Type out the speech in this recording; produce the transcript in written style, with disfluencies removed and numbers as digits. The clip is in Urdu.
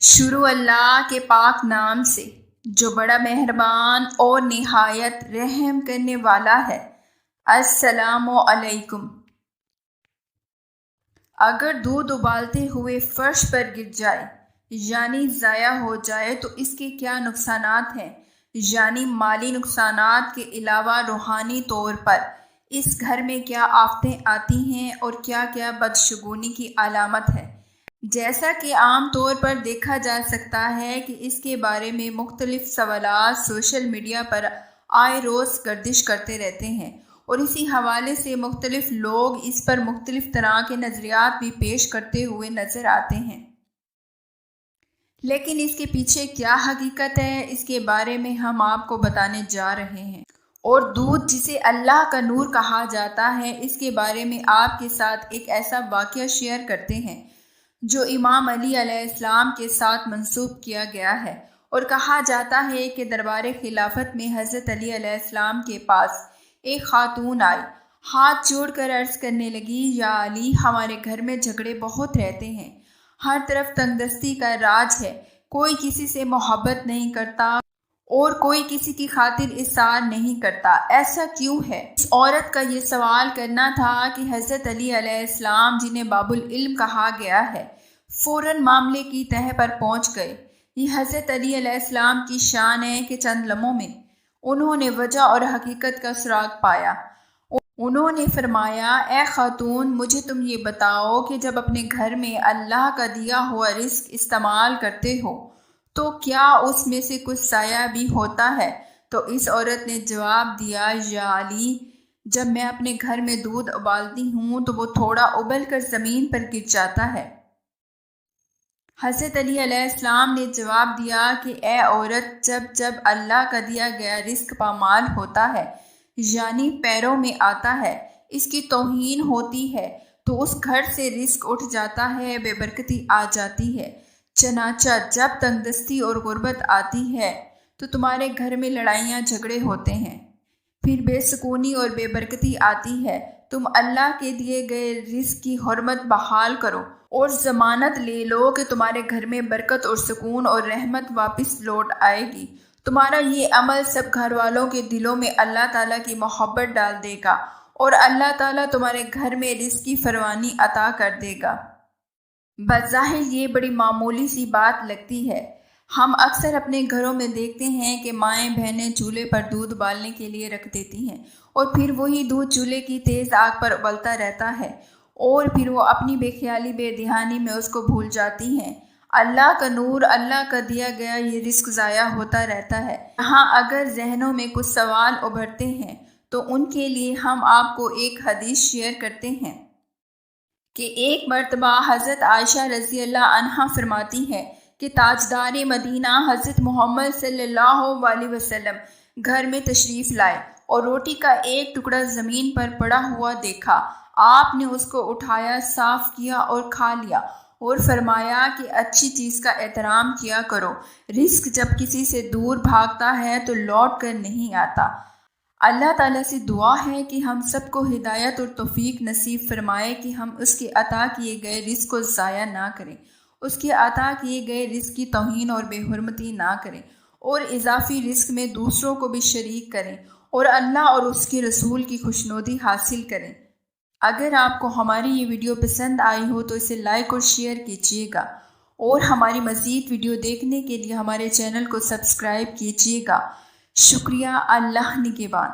شروع اللہ کے پاک نام سے جو بڑا مہربان اور نہایت رحم کرنے والا ہے۔ السلام علیکم۔ اگر دودھ ابالتے ہوئے فرش پر گر جائے یعنی ضائع ہو جائے تو اس کے کیا نقصانات ہیں؟ یعنی مالی نقصانات کے علاوہ روحانی طور پر اس گھر میں کیا آفتیں آتی ہیں اور کیا کیا بدشگونی کی علامت ہے؟ جیسا کہ عام طور پر دیکھا جا سکتا ہے کہ اس کے بارے میں مختلف سوالات سوشل میڈیا پر آئے روز گردش کرتے رہتے ہیں اور اسی حوالے سے مختلف لوگ اس پر مختلف طرح کے نظریات بھی پیش کرتے ہوئے نظر آتے ہیں۔ لیکن اس کے پیچھے کیا حقیقت ہے، اس کے بارے میں ہم آپ کو بتانے جا رہے ہیں۔ اور دودھ جسے اللہ کا نور کہا جاتا ہے، اس کے بارے میں آپ کے ساتھ ایک ایسا واقعہ شیئر کرتے ہیں جو امام علی علیہ السلام کے ساتھ منسوب کیا گیا ہے، اور کہا جاتا ہے کہ دربار خلافت میں حضرت علی علیہ السلام کے پاس ایک خاتون آئی، ہاتھ جوڑ کر عرض کرنے لگی، یا علی، ہمارے گھر میں جھگڑے بہت رہتے ہیں، ہر طرف تنگ دستی کا راج ہے، کوئی کسی سے محبت نہیں کرتا اور کوئی کسی کی خاطر اثار نہیں کرتا، ایسا کیوں ہے؟ اس عورت کا یہ سوال کرنا تھا کہ حضرت علی علیہ السلام، جنہیں باب العلم کہا گیا ہے، فوراً معاملے کی تہہ پر پہنچ گئے۔ یہ حضرت علی علیہ السلام کی شان ہے کہ چند لمحوں میں انہوں نے وجہ اور حقیقت کا سراغ پایا۔ انہوں نے فرمایا، اے خاتون، مجھے تم یہ بتاؤ کہ جب اپنے گھر میں اللہ کا دیا ہوا رزق استعمال کرتے ہو تو کیا اس میں سے کچھ ضائع بھی ہوتا ہے؟ تو اس عورت نے جواب دیا، یا علی، جب میں اپنے گھر میں دودھ ابالتی ہوں تو وہ تھوڑا ابل کر زمین پر گر جاتا ہے۔ حضرت علی علیہ السلام نے جواب دیا کہ اے عورت، جب اللہ کا دیا گیا رزق پامال ہوتا ہے یعنی پیروں میں آتا ہے، اس کی توہین ہوتی ہے تو اس گھر سے رزق اٹھ جاتا ہے، بے برکتی آ جاتی ہے۔ چنانچہ جب تنگ دستی اور غربت آتی ہے تو تمہارے گھر میں لڑائیاں جھگڑے ہوتے ہیں، پھر بے سکونی اور بے برکتی آتی ہے، تم اللہ کے دیے گئے رزق کی حرمت بحال کرو اور ضمانت لے لو کہ تمہارے گھر میں برکت اور سکون اور رحمت واپس لوٹ آئے گی۔ تمہارا یہ عمل سب گھر والوں کے دلوں میں اللہ تعالیٰ کی محبت ڈال دے گا اور اللہ تعالیٰ تمہارے گھر میں رزق کی فراوانی عطا کر دے گا۔ بظاہر یہ بڑی معمولی سی بات لگتی ہے۔ ہم اکثر اپنے گھروں میں دیکھتے ہیں کہ مائیں بہنیں چولہے پر دودھ ابالنے کے لیے رکھ دیتی ہیں اور پھر وہی دودھ چولہے کی تیز آگ پر ابلتا رہتا ہے اور پھر وہ اپنی بے خیالی بے دھیانی میں اس کو بھول جاتی ہیں۔ اللہ کا نور، اللہ کا دیا گیا یہ رزق ضائع ہوتا رہتا ہے۔ یہاں اگر ذہنوں میں کچھ سوال ابھرتے ہیں تو ان کے لیے ہم آپ کو ایک حدیث شیئر کرتے ہیں کہ ایک مرتبہ حضرت عائشہ رضی اللہ عنہا فرماتی ہے کہ تاجدار مدینہ حضرت محمد صلی اللہ علیہ وسلم گھر میں تشریف لائے اور روٹی کا ایک ٹکڑا زمین پر پڑا ہوا دیکھا۔ آپ نے اس کو اٹھایا، صاف کیا اور کھا لیا اور فرمایا کہ اچھی چیز کا احترام کیا کرو، رزق جب کسی سے دور بھاگتا ہے تو لوٹ کر نہیں آتا۔ اللہ تعالیٰ سے دعا ہے کہ ہم سب کو ہدایت اور توفیق نصیب فرمائے کہ ہم اس کے عطا کیے گئے رزق کو ضائع نہ کریں، اس کے عطا کیے گئے رزق کی توہین اور بے حرمتی نہ کریں اور اضافی رزق میں دوسروں کو بھی شریک کریں اور اللہ اور اس کے رسول کی خوشنودی حاصل کریں۔ اگر آپ کو ہماری یہ ویڈیو پسند آئی ہو تو اسے لائک اور شیئر کیجیے گا اور ہماری مزید ویڈیو دیکھنے کے لیے ہمارے چینل کو سبسکرائب کیجیے گا۔ شکریہ۔ اللہ نگہبان۔